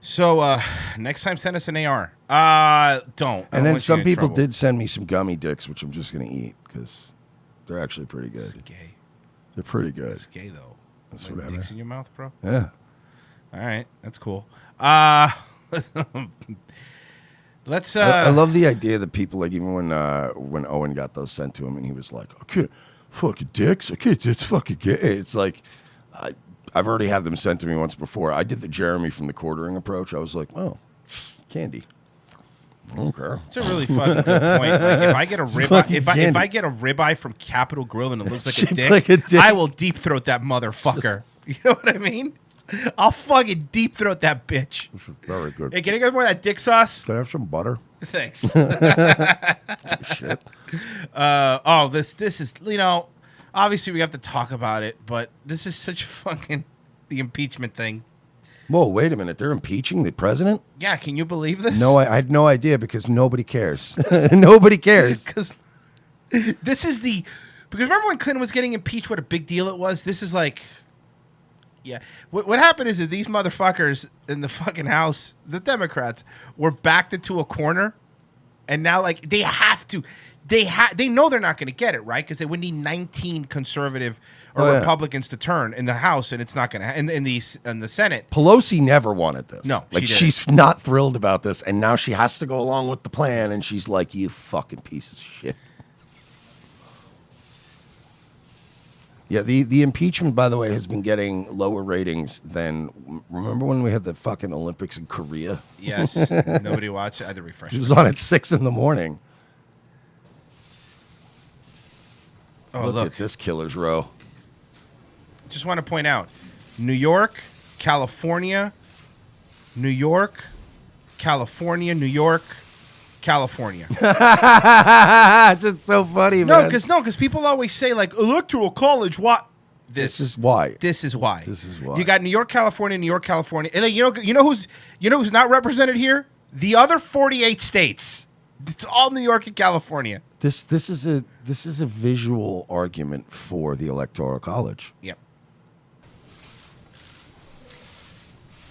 So next time, send us an AR. Don't. And then some people did send me some gummy dicks, which I'm just gonna eat because they're actually pretty good. It's gay. They're pretty good. It's gay though. That's like whatever. Dicks in your mouth, bro. Yeah. All right, that's cool. Let's. I love the idea that people like even when Owen got those sent to him and he was like, "Okay, fucking dicks. Okay, it's fucking gay." It's like I've already had them sent to me once before. I did the Jeremy from the quartering approach. I was like, "Oh, candy." Okay. It's a really fucking good point. Like if I get a ribeye, if I get a ribeye from Capitol Grill and it looks like a dick, I will deep throat that motherfucker. You know what I mean? I'll fucking deep throat that bitch. This is very good. Hey, can you get more of that dick sauce? Can I have some butter? Thanks. Shit. This is, obviously we have to talk about it, but this is such fucking the impeachment thing. Whoa, wait a minute. They're impeaching the president? Yeah, can you believe this? No, I had no idea because nobody cares. Nobody cares. Because remember when Clinton was getting impeached, what a big deal it was? This is like, yeah. What happened is that these motherfuckers in the fucking House, the Democrats, were backed into a corner, and now like they have to. They know they're not going to get it, right? Because they would need 19 conservative or Republicans to turn in the House, and it's not going to. In the Senate, Pelosi never wanted this. No, she's not thrilled about this, and now she has to go along with the plan, and she's like, "You fucking pieces of shit." Yeah, the impeachment, by the way, has been getting lower ratings than. Remember when we had the fucking Olympics in Korea? Yes, nobody watched. I had to refresh. It was on at 6 a.m. Oh, look at this killer's row. Just want to point out, New York, California, New York, California, New York, California. It's just so funny, man. Because people always say like electoral college. What? This is why. This is why. This is why. You got New York, California, New York, California, and then, you know who's not represented here? The other 48 states. It's all New York and California. This is a visual argument for the Electoral College. Yep.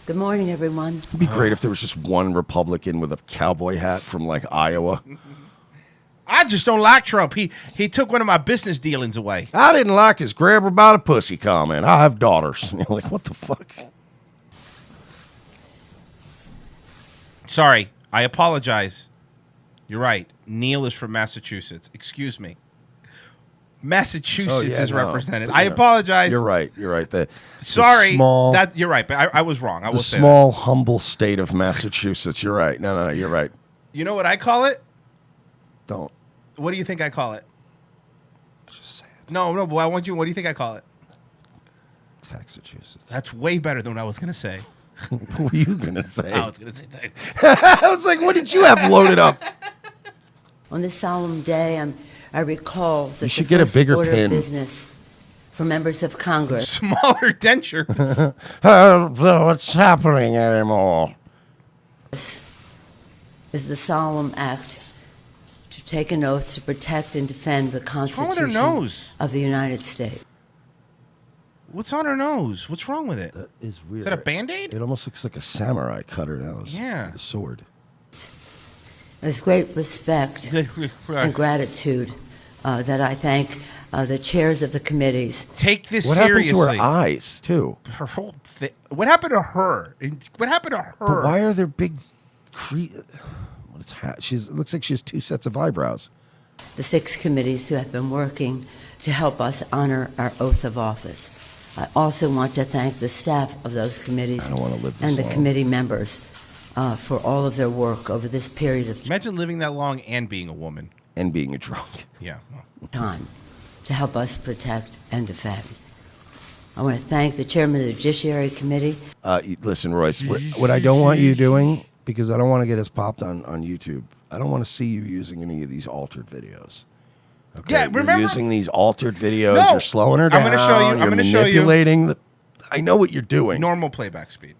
Good morning, everyone. It'd be great if there was just one Republican with a cowboy hat from like Iowa. I just don't like Trump. He took one of my business dealings away. I didn't like his grab her by the pussy comment. I have daughters. And you're like, what the fuck? Sorry, I apologize. You're right. Neil is from Massachusetts. Excuse me. Massachusetts is represented. I apologize. You're right. Sorry. Small, you're right, but I was wrong. I will say small, humble state of Massachusetts. You're right. No, you're right. You know what I call it? Don't. What do you think I call it? Just say it. No, but I want you. What do you think I call it? Massachusetts. That's way better than what I was going to say. What were you going to say? I was going to say that. I was like, what did you have loaded up? On this solemn day, I recall that you should the get a first bigger order pin. of business for members of Congress. Smaller dentures. What's happening anymore? This is the solemn act to take an oath to protect and defend the Constitution of the United States. What's on her nose? What's wrong with it? That is weird. Is that a Band-Aid? It almost looks like a samurai cut her nose. Yeah. With a sword. With great respect and gratitude that I thank the chairs of the committees. Take this what seriously. What happened to her eyes, too? Her whole thing. What happened to her? What happened to her? But why are there big... It looks like she has 2 sets of eyebrows. The 6 committees who have been working to help us honor our oath of office. I also want to thank the staff of those committees and the committee members for all of their work over this period of time. Imagine living that long and being a woman. And being a drunk. Yeah. Time to help us protect and defend. I want to thank the chairman of the Judiciary Committee. Listen, Royce, what I don't want you doing, because I don't want to get us popped on YouTube, I don't want to see you using any of these altered videos. Okay, yeah, remember you're using these altered videos. No, you're slowing her down. I'm going to show you. I'm going to show you. Manipulating. I know what you're doing. Normal playback speed.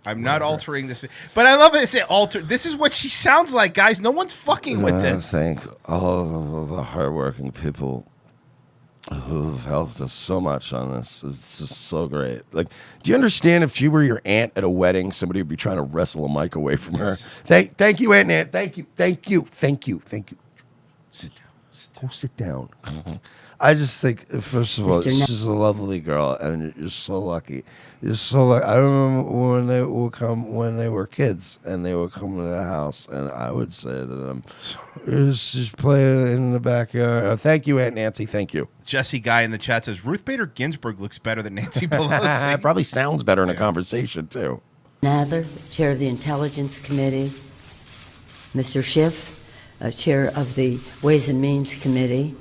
I'm not altering this, but I love it. Say altered. This is what she sounds like, guys. No one's fucking with this. Thank all of the hardworking people who've helped us so much on this. It's just so great. Like, do you understand if she were your aunt at a wedding, somebody would be trying to wrestle a mic away from her? Thank you, Aunt Nan. Thank you. Sit down. Go sit down. I just think, first of all, she's a lovely girl, and you're so lucky. You're so lucky. I remember when they were kids, and they would come to the house, and I would say to them, "She's playing in the backyard." Thank you, Aunt Nancy. Thank you. Jesse Guy in the chat says Ruth Bader Ginsburg looks better than Nancy Pelosi. It probably sounds better in a conversation too. Nadler, chair of the Intelligence Committee. Mr. Schiff, chair of the Ways and Means Committee.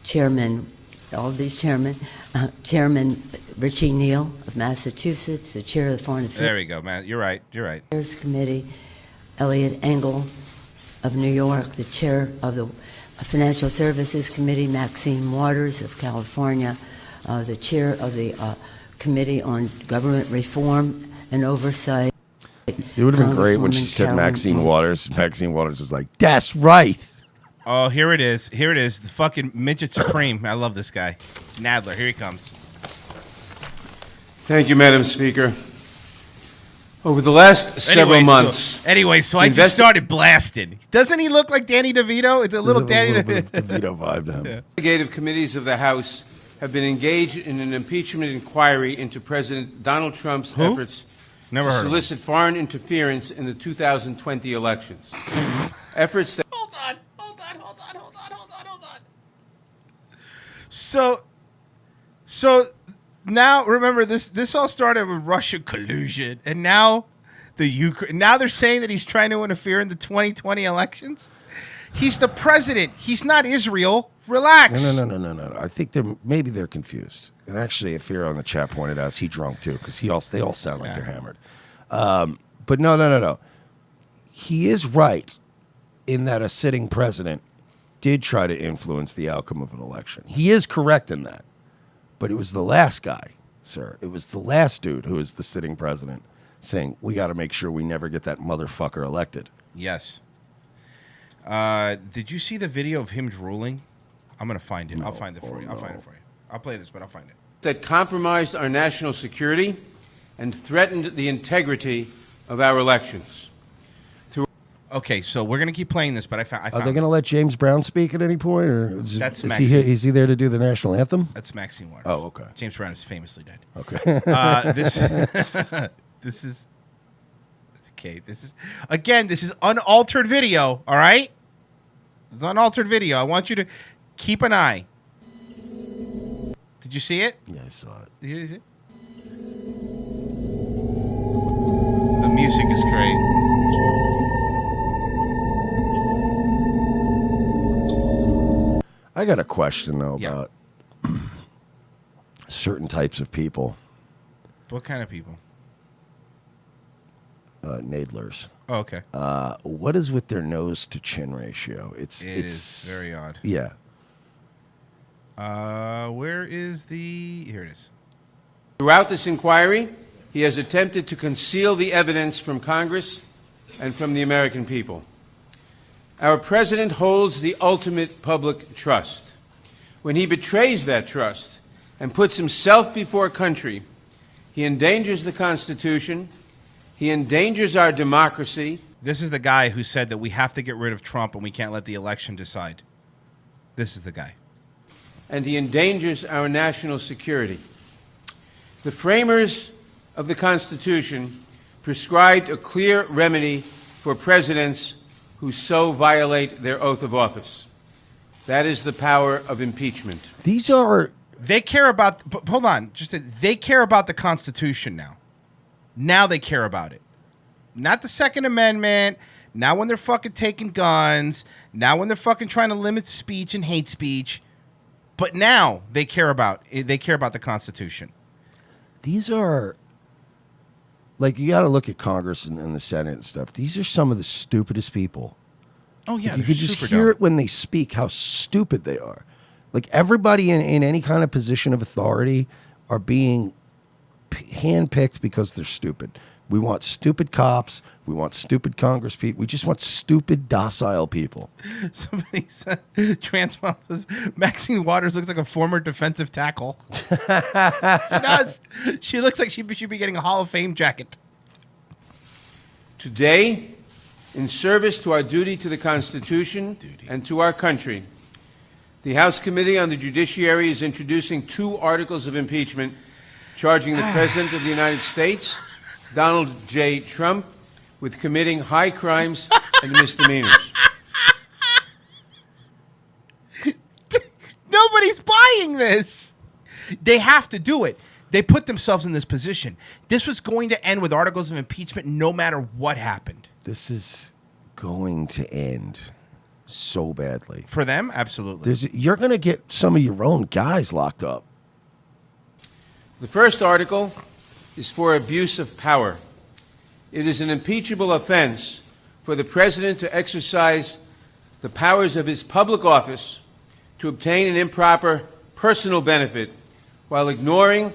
Chairman, all of these chairmen. Chairman Richie Neal of Massachusetts, the chair of the Foreign Affairs. There we go, man. You're right. Committee. Elliot Engel of New York, the chair of the Financial Services Committee. Maxine Waters of California, the chair of the Committee on Government Reform and Oversight. It would have been great when she said Maxine Waters. Maxine Waters is like, "That's right." Oh, here it is. The fucking midget supreme. I love this guy. Nadler, here he comes. Thank you, Madam Speaker. Over the last several months... So I just started blasting. Doesn't he look like Danny DeVito? It's a little Danny DeVito vibe to him. Yeah. Investigative committees of the House have been engaged in an impeachment inquiry into President Donald Trump's efforts to solicit foreign interference in the 2020 elections. Efforts that... Hold on. So now remember this all started with Russian collusion, and now now they're saying that he's trying to interfere in the 2020 elections. He's the president. He's not Israel. Relax. No. I think maybe they're confused. And actually, if you're on the chat pointed out, he drunk too, because they all sound like they're hammered. But no. He is right in that a sitting president did try to influence the outcome of an election. He is correct in that. But it was the last guy, sir. It was the last dude who is the sitting president saying, we got to make sure we never get that motherfucker elected. Yes. Did you see the video of him drooling? I'm going to find it. I'll find it for you. I'll play this, but I'll find it. That compromised our national security and threatened the integrity of our elections. Okay, so we're going to keep playing this, but I found Are they going to let James Brown speak at any point? Or is he there to do the national anthem? That's Maxine Waters. Oh, okay. James Brown is famously dead. Okay. This is unaltered video, all right? It's unaltered video. I want you to keep an eye. Did you see it? Yeah, I saw it. Did you see it? The music is great. I got a question, though, about certain types of people. What kind of people? Nadlers. Oh, okay. What is with their nose to chin ratio? It is very odd. Yeah. Where is the... Here it is. Throughout this inquiry, he has attempted to conceal the evidence from Congress and from the American people. Our president holds the ultimate public trust. When he betrays that trust and puts himself before country, he endangers the Constitution, he endangers our democracy. This is the guy who said that we have to get rid of Trump and we can't let the election decide. This is the guy. And he endangers our national security. The framers of the Constitution prescribed a clear remedy for presidents who so violate their oath of office. That is the power of impeachment. They care about, hold on, they care about the Constitution now. Now they care about it. Not the Second Amendment, not when they're fucking taking guns, not when they're fucking trying to limit speech and hate speech, but now they care about the Constitution. These are, like, you got to look at Congress and the Senate and stuff. These are some of the stupidest people. Oh, yeah. You could just hear it when they speak, how stupid they are. Like, everybody in any kind of position of authority are being handpicked because they're stupid. We want stupid cops. We want stupid Congress people. We just want stupid, docile people. Somebody said, Transform says, Maxine Waters looks like a former defensive tackle. She does. She looks like she should be getting a Hall of Fame jacket. Today, in service to our duty to the Constitution and to our country, the House Committee on the Judiciary is introducing 2 articles of impeachment charging the President of the United States, Donald J. Trump, with committing high crimes and misdemeanors. Nobody's buying this. They have to do it. They put themselves in this position. This was going to end with articles of impeachment no matter what happened. This is going to end so badly. For them, absolutely. You're going to get some of your own guys locked up. The first article is for abuse of power. It is an impeachable offense for the President to exercise the powers of his public office to obtain an improper personal benefit while ignoring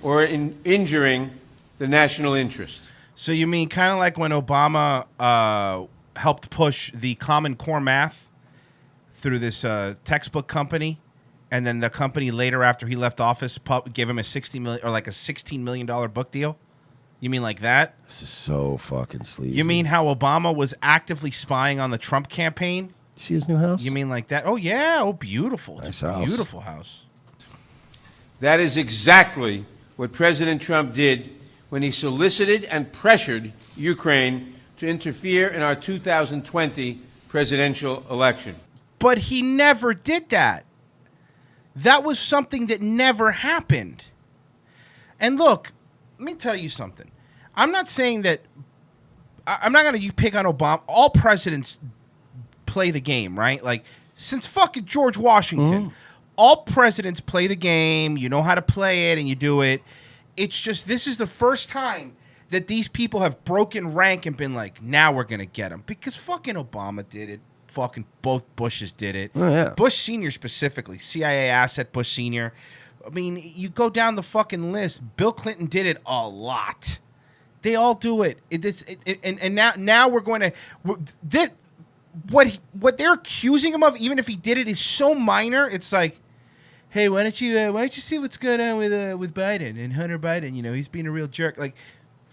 or injuring the national interest. So you mean kind of like when Obama helped push the Common Core math through this textbook company, and then the company later, after he left office, gave him a $16 million book deal? You mean like that? This is so fucking sleazy. You mean how Obama was actively spying on the Trump campaign? See his new house? You mean like that? Oh, yeah. Oh, beautiful. It's Nice a house. beautiful house. That is exactly what President Trump did when he solicited and pressured Ukraine to interfere in our 2020 presidential election. But he never did that. That was something that never happened. And look, let me tell you something. I'm not saying that I'm not going to pick on Obama. All presidents play the game, right? Like, since fucking George Washington, all presidents play the game. You know how to play it and you do it. It's just this is the first time that these people have broken rank and been like, now we're going to get him. Because fucking Obama did it. Fucking both Bushes did it. Oh, yeah. Bush Sr. specifically. CIA asset Bush Sr. I mean, you go down the fucking list. Bill Clinton did it a lot. They all do it. And now we're going to what they're accusing him of, even if he did it, is so minor. It's like, hey, why don't you see what's going on with Biden and Hunter Biden? You know, he's being a real jerk. Like,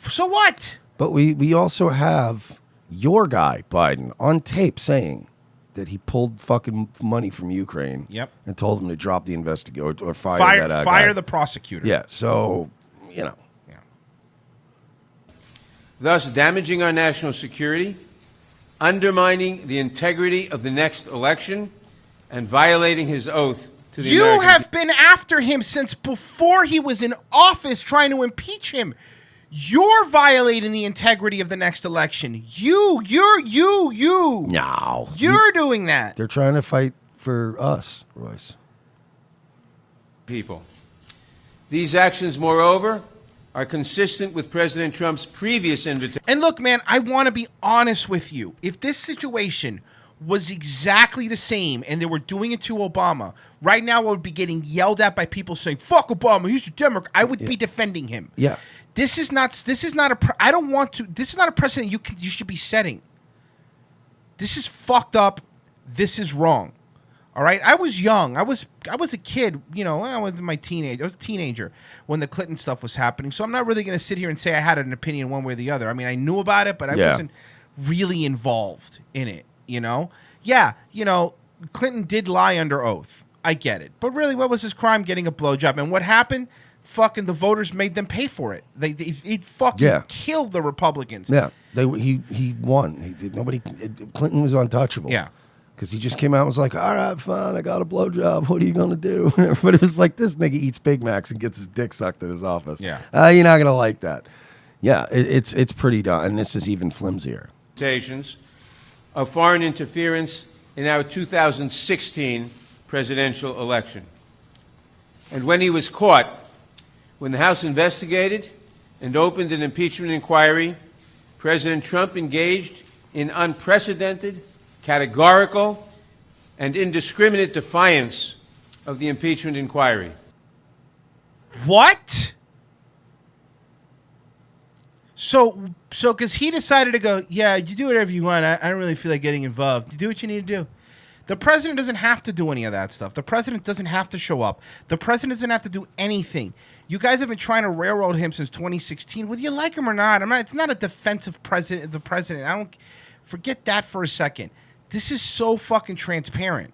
so what? But we also have your guy Biden on tape saying that he pulled fucking money from Ukraine. Yep. And told him to drop the investigation or fire that guy. Fire the prosecutor. Yeah. So, you know. Yeah. Thus damaging our national security, undermining the integrity of the next election, and violating his oath to the American You have been after him since before he was in office trying to impeach him. You're violating the integrity of the next election. You. No. You're doing that. They're trying to fight for us, Royce. people. These actions, moreover, are consistent with President Trump's previous invitation. And look, man, I want to be honest with you. If this situation was exactly the same and they were doing it to Obama, right now I would be getting yelled at by people saying, fuck Obama, he's a Democrat. I would be defending him. Yeah. This is not a precedent you should be setting. This is fucked up. This is wrong. All right. I was young. I was a kid, you know, I was a teenager when the Clinton stuff was happening. So I'm not really going to sit here and say I had an opinion one way or the other. I mean, I knew about it, but I wasn't really involved in it, you know? Yeah, you know, Clinton did lie under oath. I get it. But really, what was his crime? Getting a blowjob. And what happened? Fucking the voters made them pay for it. It fucking killed the Republicans. Yeah, he won. Clinton was untouchable. Yeah, because he just came out and was like, "All right, fine, I got a blowjob. What are you gonna do?" But it was like, this nigga eats Big Macs and gets his dick sucked in his office. Yeah, you're not gonna like that. Yeah, it's pretty dumb, and this is even flimsier. Of foreign interference in our 2016 presidential election, and when he was caught. When the House investigated and opened an impeachment inquiry, President Trump engaged in unprecedented, categorical, and indiscriminate defiance of the impeachment inquiry. What? So because he decided to go, yeah, you do whatever you want. I don't really feel like getting involved. You do what you need to do. The president doesn't have to do any of that stuff. The president doesn't have to show up. The president doesn't have to do anything. You guys have been trying to railroad him since 2016, whether you like him or not. It's not a defense of the president. I don't forget that for a second. This is so fucking transparent.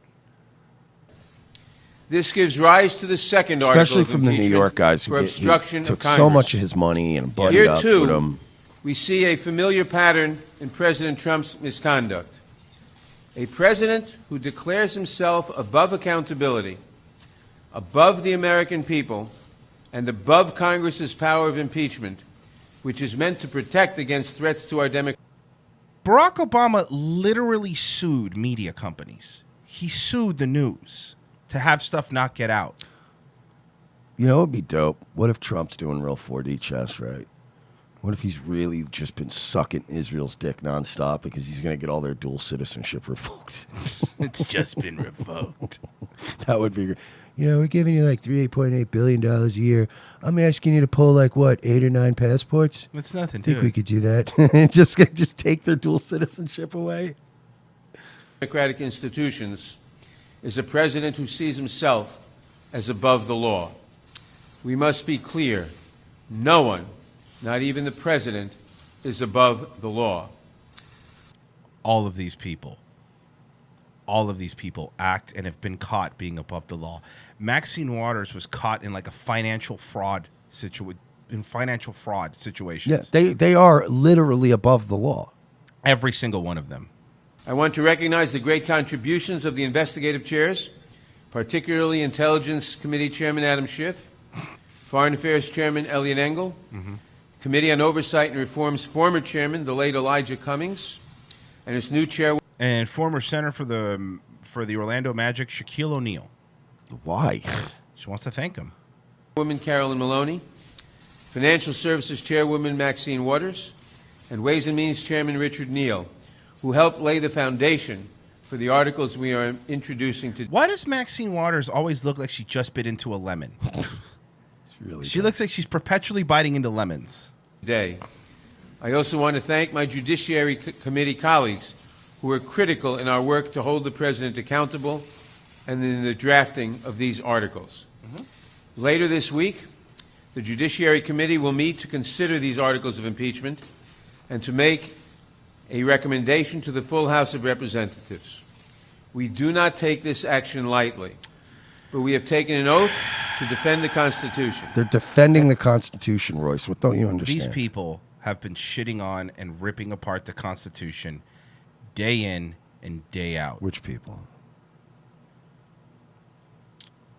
This gives rise to the second article, especially from the New York guys for who obstruction took of Congress. so much of his money and buddied Here up too, with him. we see a familiar pattern in President Trump's misconduct. A president who declares himself above accountability, above the American people, and above Congress's power of impeachment, which is meant to protect against threats to our democracy. Barack Obama literally sued media companies. He sued the news to have stuff not get out. You know, it would be dope. What if Trump's doing real 4D chess, right? What if he's really just been sucking Israel's dick nonstop because he's going to get all their dual citizenship revoked? It's just been revoked. That would be great. You know, we're giving you like $3.8 billion a year. I'm asking you to pull like, what, 8 or 9 passports? It's nothing, I think dude. we could do that. just take their dual citizenship away. Democratic institutions is a president who sees himself as above the law. We must be clear. No one, not even the president, is above the law. All of these people act and have been caught being above the law. Maxine Waters was caught in like a financial fraud situations. Yeah, they are literally above the law. Every single one of them. I want to recognize the great contributions of the investigative chairs, particularly Intelligence Committee Chairman Adam Schiff, Foreign Affairs Chairman Eliot Engel, Committee on Oversight and Reform's former chairman, the late Elijah Cummings, and its new chairwoman. And former center for the Orlando Magic, Shaquille O'Neal. Why? She wants to thank him. Woman Carolyn Maloney, Financial Services Chairwoman Maxine Waters, and Ways and Means Chairman Richard Neal, who helped lay the foundation for the articles we are introducing today. Why does Maxine Waters always look like she just bit into a lemon? She looks like she's perpetually biting into lemons. I also want to thank my Judiciary Committee colleagues who were critical in our work to hold the President accountable and in the drafting of these articles. Later this week, the Judiciary Committee will meet to consider these articles of impeachment and to make a recommendation to the full House of Representatives. We do not take this action lightly, but we have taken an oath to defend the Constitution. They're defending the Constitution, Royce. What don't you understand? These people have been shitting on and ripping apart the Constitution day in and day out. Which people?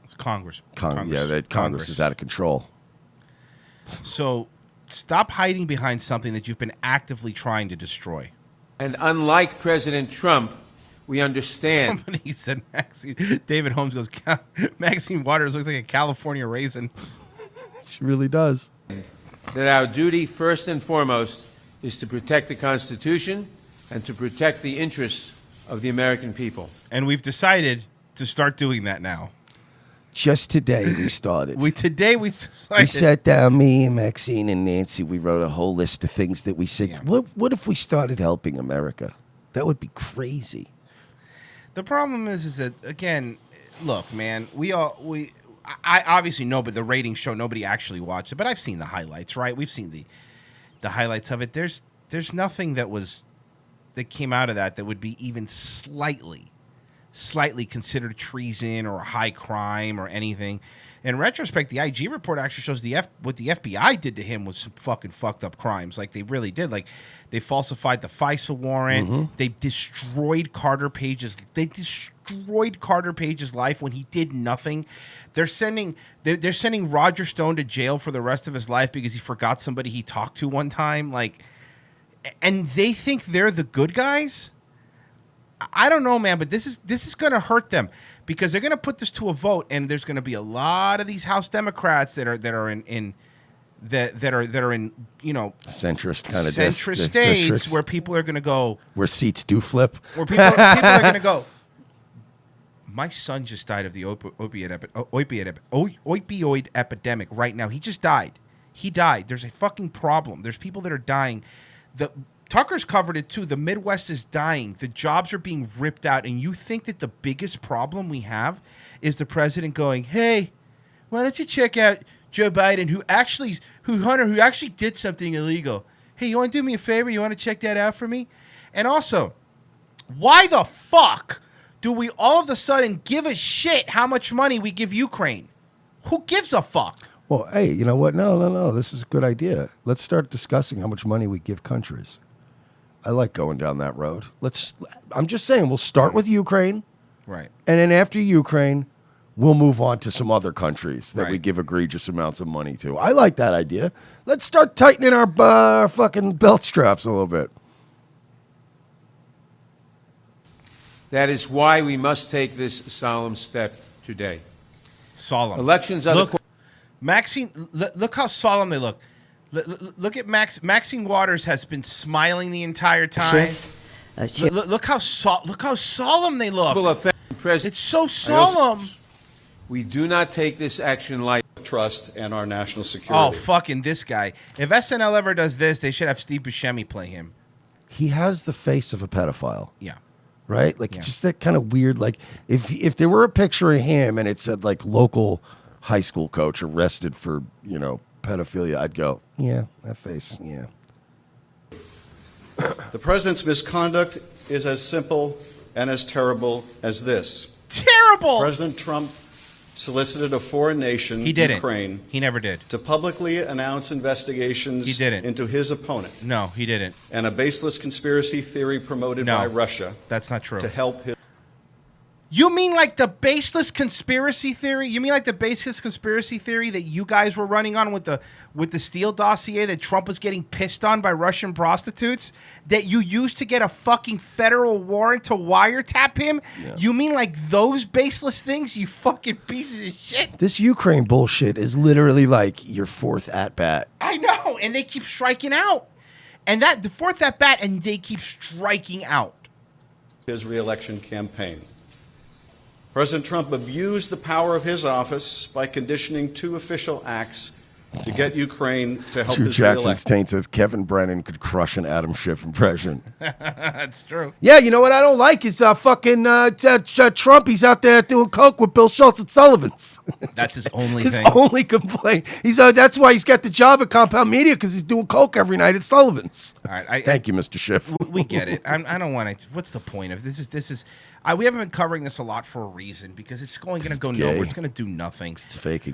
It's Congress. Congress is out of control. So stop hiding behind something that you've been actively trying to destroy. And unlike President Trump, we understand. Somebody said Maxine. David Holmes goes, Maxine Waters looks like a California raisin. She really does. That our duty, first and foremost, is to protect the Constitution and to protect the interests of the American people. And we've decided to start doing that now. Just today we started. We sat down, me and Maxine and Nancy. We wrote a whole list of things that we said. Yeah. What if we started helping America? That would be crazy. The problem is that, again, look, man, I obviously know, but the ratings show nobody actually watched it. But I've seen the highlights, right? We've seen the highlights of it. There's nothing that came out of that would be even slightly considered treason or high crime or anything. In retrospect, the IG report actually shows what the FBI did to him was some fucking fucked up crimes. Like, they really did. Like, they falsified the FISA warrant. Mm-hmm. They destroyed Carter Page's life when he did nothing. They're sending Roger Stone to jail for the rest of his life because he forgot somebody he talked to one time. Like, and they think they're the good guys. I don't know, man, but this is going to hurt them because they're going to put this to a vote, and there's going to be a lot of these House Democrats that are in you know, centrist states where people are going to go, where seats do flip, where people are going to go. My son just died of the opioid epidemic right now. He just died. He died. There's a fucking problem. There's people that are dying. Tucker's covered it too. The Midwest is dying. The jobs are being ripped out. And you think that the biggest problem we have is the president going, hey, why don't you check out Joe Biden, who actually did something illegal. Hey, you want to do me a favor? You want to check that out for me? And also, why the fuck do we all of a sudden give a shit how much money we give Ukraine? Who gives a fuck? Well, hey, you know what? No. This is a good idea. Let's start discussing how much money we give countries. I like going down that road. I'm just saying, we'll start with Ukraine. Right. And then after Ukraine, we'll move on to some other countries that we Right. give egregious amounts of money to. I like that idea. Let's start tightening our fucking belt straps a little bit. That is why we must take this solemn step today. Solemn. Elections are Look, Maxine, look how solemn they look. Look at Maxine Waters has been smiling the entire time. Look how solemn they look. It's so solemn. We do not take this action lightly. Trust and our national security. Oh, fucking this guy. If SNL ever does this, they should have Steve Buscemi play him. He has the face of a pedophile. Yeah. Right? Like, just that kind of weird, like, if there were a picture of him and it said, like, local high school coach arrested for, pedophilia, I'd go, yeah, that face, yeah. The president's misconduct is as simple and as terrible as this. Terrible! President Trump solicited a foreign nation, He didn't. Ukraine, He never did. to publicly announce investigations He didn't. into his opponent. No, he didn't. And a baseless conspiracy theory promoted by Russia That's not true. to help his... You mean like the baseless conspiracy theory? You mean like the baseless conspiracy theory that you guys were running on with the Steele dossier that Trump was getting pissed on by Russian prostitutes that you used to get a fucking federal warrant to wiretap him? Yeah. You mean like those baseless things, you fucking pieces of shit? This Ukraine bullshit is literally like your fourth at-bat. I know, and they keep striking out. And the fourth at-bat, and they keep striking out. His re-election campaign. President Trump abused the power of his office by conditioning 2 official acts to get Ukraine to help Drew his Jackson's re-election. taint says Kevin Brennan could crush an Adam Schiff impression. That's true. Yeah, you know what I don't like is fucking Trump. He's out there doing coke with Bill Schultz at Sullivan's. That's his only his thing. only complaint. He's that's why he's got the job at Compound Media, because he's doing coke every night at Sullivan's. All right, Thank you, Mr. Schiff. We get it. I don't want to. What's the point of this? We haven't been covering this a lot for a reason, because it's going to go gay. nowhere. It's going to do nothing. It's faking.